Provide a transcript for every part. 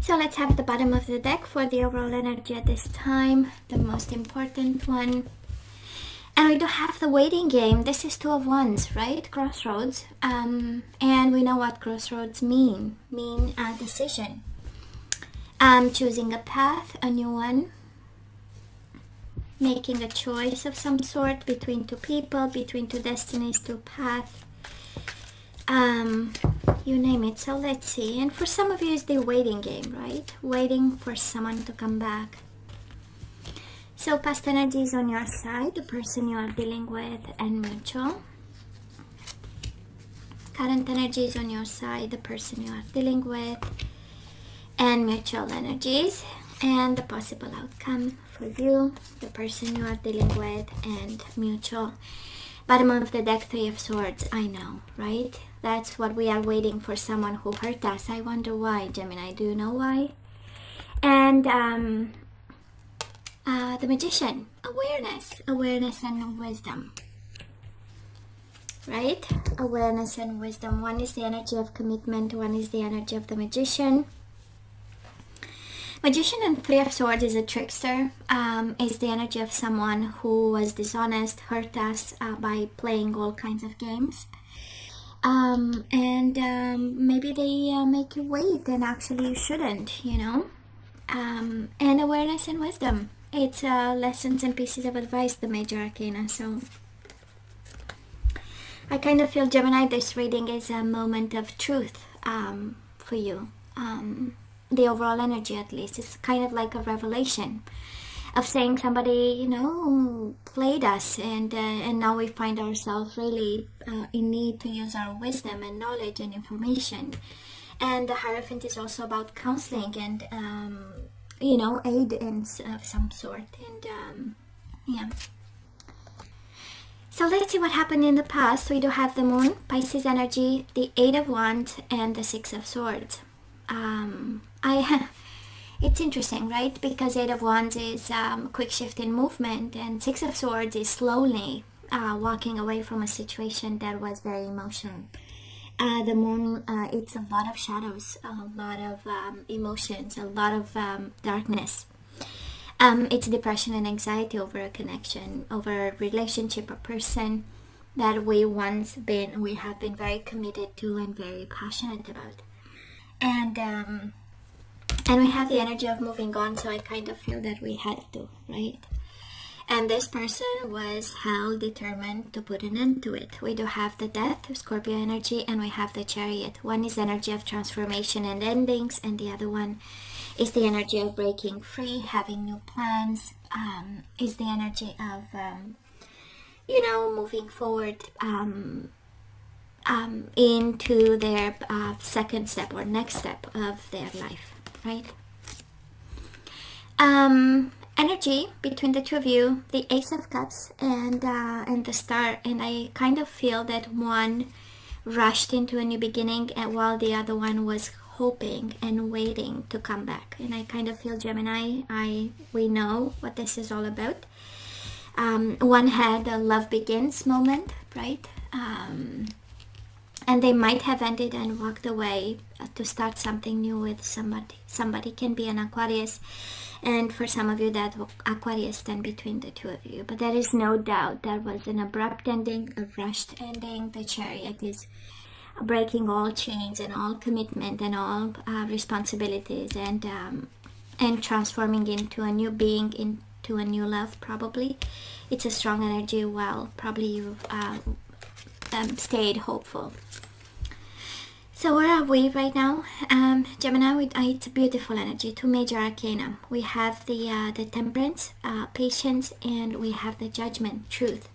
So let's have the bottom of the deck for the overall energy at this time, the most important one. And we do have the waiting game. This is Two of Wands, right? Crossroads. And we know what crossroads mean a decision. Choosing a path, a new one. Making a choice of some sort between two people, between two destinies, two paths. You name it. So let's see. And for some of you, it's the waiting game, right? Waiting for someone to come back. So past energy is on your side, the person you are dealing with, and mutual. Current energy is on your side, the person you are dealing with, and mutual energies. And the possible outcome for you, the person you are dealing with, and mutual. Bottom of the deck, Three of Swords. I know, right? That's what we are waiting for, someone who hurt us. I wonder why, Gemini. Do you know why? And the Magician. Awareness and wisdom. Right? Awareness and wisdom. One is the energy of commitment. One is the energy of the Magician. Magician and Three of Swords is a trickster. Is the energy of someone who was dishonest, hurt us by playing all kinds of games. Maybe they make you wait, and actually you shouldn't, you know. And awareness and wisdom. It's lessons and pieces of advice, the major arcana. So I kind of feel, Gemini, this reading is a moment of truth for you. The overall energy, at least, it's kind of like a revelation of saying somebody, you know, played us, and now we find ourselves really in need to use our wisdom and knowledge and information. And the Hierophant is also about counseling and you know, aid in of some sort. And yeah. So let's see what happened in the past. We do have the Moon, Pisces energy, the Eight of Wands, and the Six of Swords. It's interesting, right? Because Eight of Wands is quick shift in movement, and Six of Swords is slowly walking away from a situation that was very emotional. The Moon, it's a lot of shadows, a lot of emotions, a lot of darkness. It's depression and anxiety over a connection, over a relationship, a person that we have been very committed to and very passionate about. And we have the energy of moving on, so I kind of feel that we had to, right? And this person was determined to put an end to it. We do have the Death, Scorpio energy, and we have the Chariot. One is energy of transformation and endings, and the other one is the energy of breaking free, having new plans, is the energy of, you know, moving forward into their second step or next step of their life, right? Energy between the two of you, the Ace of Cups and the Star, and I kind of feel that one rushed into a new beginning, and while the other one was hoping and waiting to come back. And I kind of feel, Gemini, we know what this is all about. One had a love begins moment, right? And they might have ended and walked away to start something new with somebody. Somebody can be an Aquarius, and for some of you that Aquarius stand between the two of you. But there is no doubt that was an abrupt ending, a rushed ending. The Chariot is breaking all chains and all commitment and all responsibilities, and transforming into a new being, into a new love. Probably it's a strong energy. Well, probably you stayed hopeful. So where are we right now? Gemini, it's a beautiful energy. Two major arcana. We have the Temperance, patience, and we have the Judgment, truth.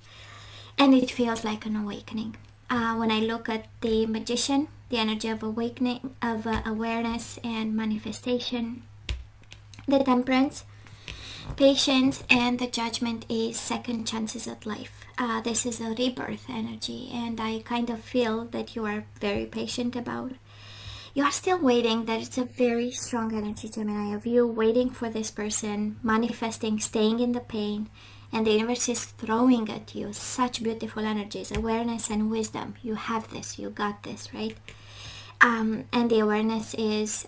And it feels like an awakening. When I look at the Magician, the energy of awakening, of awareness and manifestation. The Temperance, patience, and the Judgment is second chances at life. This is a rebirth energy, and I kind of feel that you are very patient about. You are still waiting. That it's a very strong energy, Gemini, of you waiting for this person, manifesting, staying in the pain, and the universe is throwing at you such beautiful energies, awareness and wisdom. You have this, you got this, right? And the awareness is,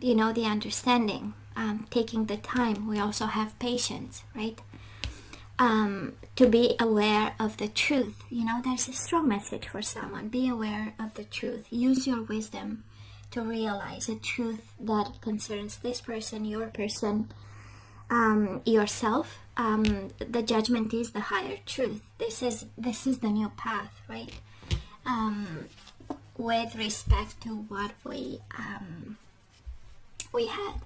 you know, the understanding, taking the time. We also have patience, right? To be aware of the truth. You know, there's a strong message for someone. Be aware of the truth. Use your wisdom to realize a truth that concerns this person, your person, yourself. The judgment is the higher truth. This is the new path, right? With respect to what we had.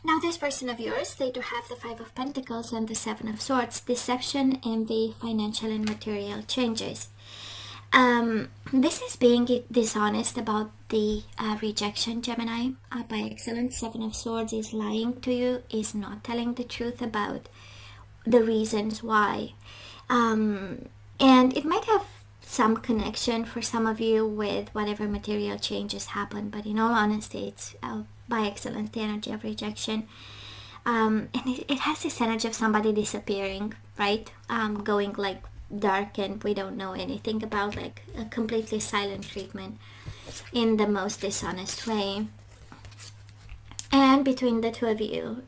Now, this person of yours, they do have the Five of Pentacles and the Seven of Swords. Deception, envy, financial and material changes. This is being dishonest about the rejection, Gemini. By excellence, Seven of Swords is lying to you, is not telling the truth about the reasons why. And it might have some connection for some of you with whatever material changes happen, but in all honesty, it's by excellence the energy of rejection. And it has this energy of somebody disappearing, right? Going like dark, and we don't know anything about, like a completely silent treatment in the most dishonest way. And between the two of you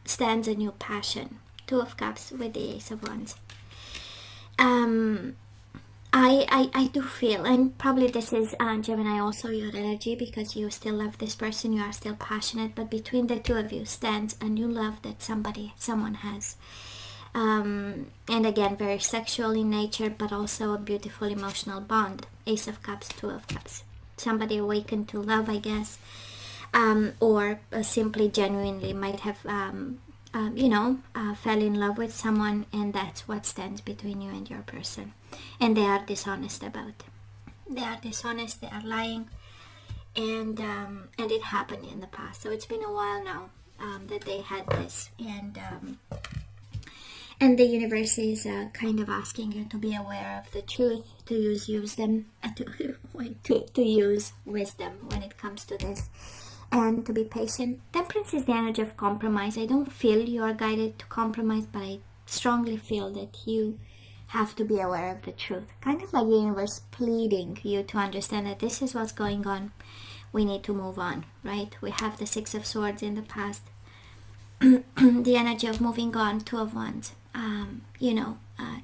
stands a new passion. Two of Cups with the Ace of Wands. I do feel, and probably this is Gemini also your energy, because you still love this person, you are still passionate, but between the two of you stands a new love that someone has. And again, very sexual in nature, but also a beautiful emotional bond. Ace of Cups, Two of Cups. Somebody awakened to love, I guess, or simply genuinely might have fell in love with someone, and that's what stands between you and your person. And they are dishonest about it. They are dishonest, they are lying, and it happened in the past. So it's been a while now that they had this, and the universe is kind of asking you to be aware of the truth, to use wisdom when it comes to this, and to be patient. Temperance is the energy of compromise. I don't feel you are guided to compromise, but I strongly feel that you have to be aware of the truth. Kind of like the universe pleading you to understand that this is what's going on. We need to move on, right? We have the Six of Swords in the past. The energy of moving on, Two of Wands.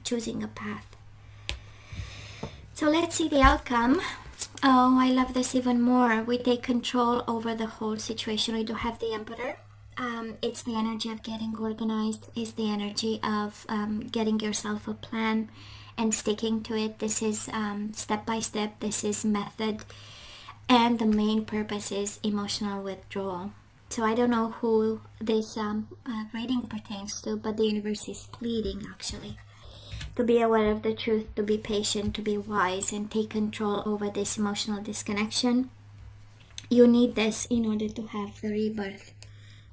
Choosing a path. So let's see the outcome. Oh, I love this even more. We take control over the whole situation. We do have the Emperor. It's the energy of getting organized. It's the energy of getting yourself a plan and sticking to it. This is step by step. This is method. And the main purpose is emotional withdrawal. So I don't know who this reading pertains to, but the universe is pleading actually to be aware of the truth, to be patient, to be wise, and take control over this emotional disconnection. You need this in order to have the rebirth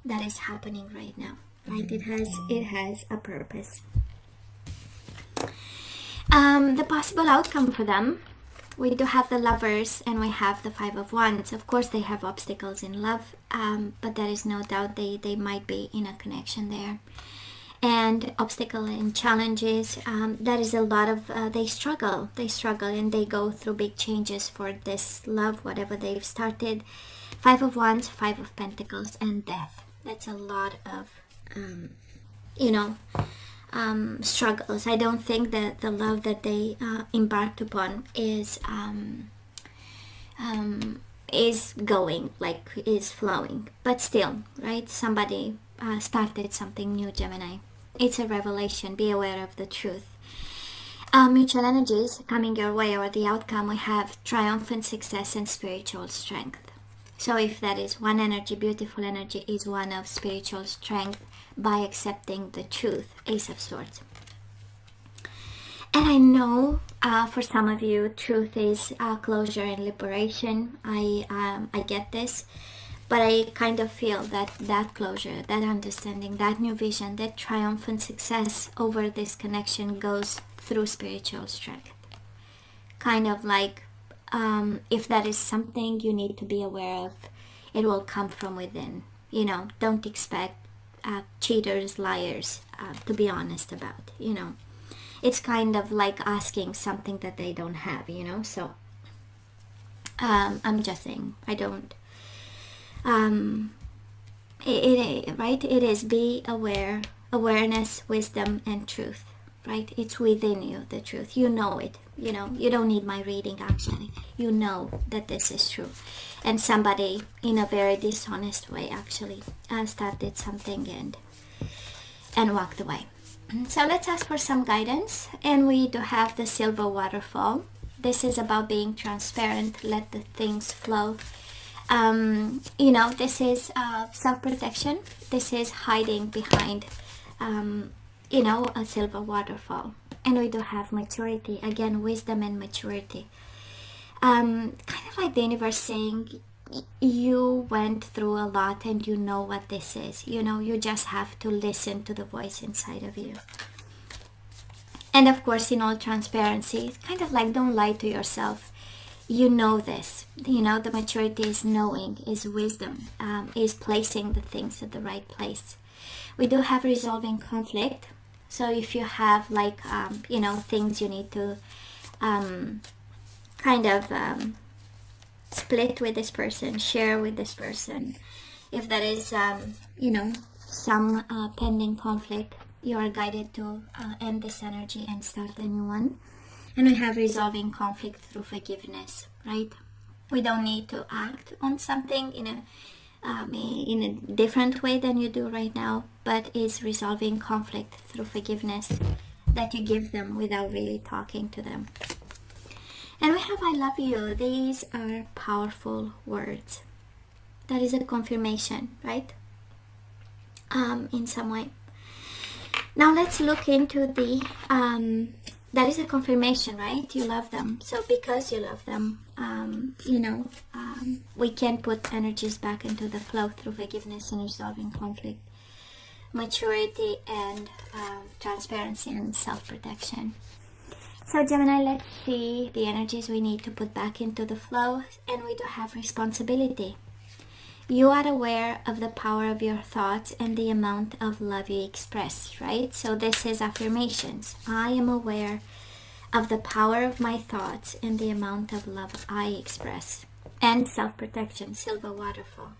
that is happening right now, right? It has a purpose. The possible outcome for them, we do have the Lovers and we have the Five of Wands. Of course, they have obstacles in love, but there is no doubt they might be in a connection there. And obstacle and challenges, there is a lot of, they struggle and they go through big changes for this love, whatever they've started. Five of Wands, Five of Pentacles, and death. That's a lot of, struggles. I don't think that the love that they embarked upon is going, like is flowing, but still, right? Somebody started something new, Gemini. It's a revelation. Be aware of the truth. Mutual energies coming your way, or the outcome, we have triumphant success and spiritual strength. So if that is one energy, beautiful energy is one of spiritual strength by accepting the truth. Ace of Swords. And I know for some of you, truth is closure and liberation. I get this. But I kind of feel that closure, that understanding, that new vision, that triumphant success over this connection goes through spiritual strength. Kind of like if that is something you need to be aware of, it will come from within. Don't expect cheaters, liars to be honest about. It's kind of like asking something that they don't have, so I'm just saying, I don't. Right? It is be aware, awareness, wisdom, and truth. Right? It's within you, the truth. You know it. You know, you don't need my reading actually. You know that this is true. And somebody in a very dishonest way actually started something and walked away. So let's ask for some guidance. And we do have the silver waterfall. This is about being transparent, let the things flow. You know, this is self-protection. This is hiding behind, you know, a silver waterfall. And we do have maturity, again, wisdom and maturity. Kind of like the universe saying, you went through a lot and you know what this is. You know, you just have to listen to the voice inside of you. And of course, in all transparency, it's kind of like, don't lie to yourself. You know this. You know, the maturity is knowing, is wisdom, is placing the things at the right place. We do have resolving conflict. So if you have like, you know, things you need to kind of split with this person, share with this person. If there is, you know, some pending conflict, you are guided to end this energy and start a new one. And we have resolving conflict through forgiveness, right? We don't need to act on something in a different way than you do right now, but is resolving conflict through forgiveness that you give them without really talking to them. And we have I love you. These are powerful words. That is a confirmation, right? In some way. Now let's look into the, that is a confirmation, right? You love them. So because you love them, you know, we can put energies back into the flow through forgiveness and resolving conflict, maturity, and transparency and self-protection. So Gemini, let's see the energies we need to put back into the flow. And we do have responsibility. You are aware of the power of your thoughts and the amount of love you express, right? So this is affirmations. I am aware of the power of my thoughts and the amount of love I express. And self-protection, silver waterfall.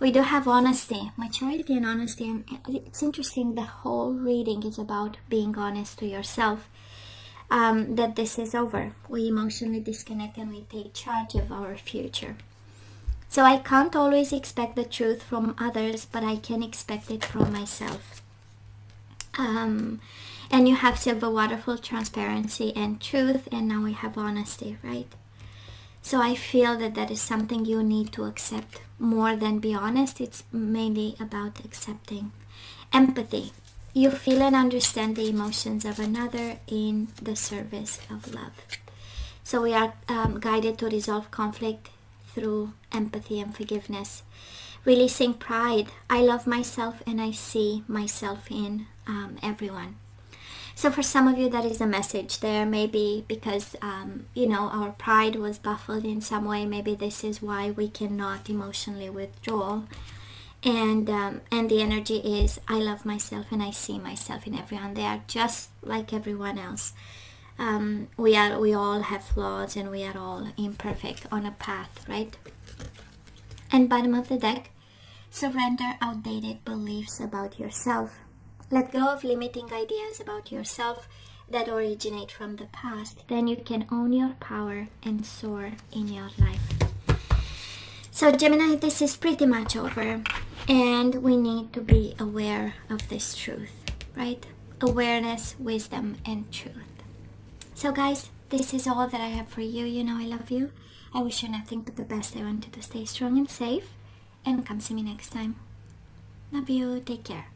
We do have honesty, maturity and honesty. And it's interesting, the whole reading is about being honest to yourself. That this is over. We emotionally disconnect and we take charge of our future. So I can't always expect the truth from others, but I can expect it from myself. And you have silver waterfall, transparency and truth, and now we have honesty, right? So I feel that that is something you need to accept more than be honest. It's mainly about accepting. Empathy. You feel and understand the emotions of another in the service of love. So we are guided to resolve conflict through empathy and forgiveness. Releasing pride. I love myself and I see myself in everyone. So for some of you, that is a message there. Maybe because, you know, our pride was baffled in some way. Maybe this is why we cannot emotionally withdraw. And the energy is, I love myself and I see myself in everyone. They are just like everyone else. We all have flaws and we are all imperfect on a path, right? And bottom of the deck, surrender outdated beliefs about yourself. Let go of limiting ideas about yourself that originate from the past. Then you can own your power and soar in your life. So Gemini, this is pretty much over. And we need to be aware of this truth, right? Awareness, wisdom, and truth. So guys, this is all that I have for you. You know I love you. I wish you nothing but the best. I want you to stay strong and safe. And come see me next time. Love you. Take care.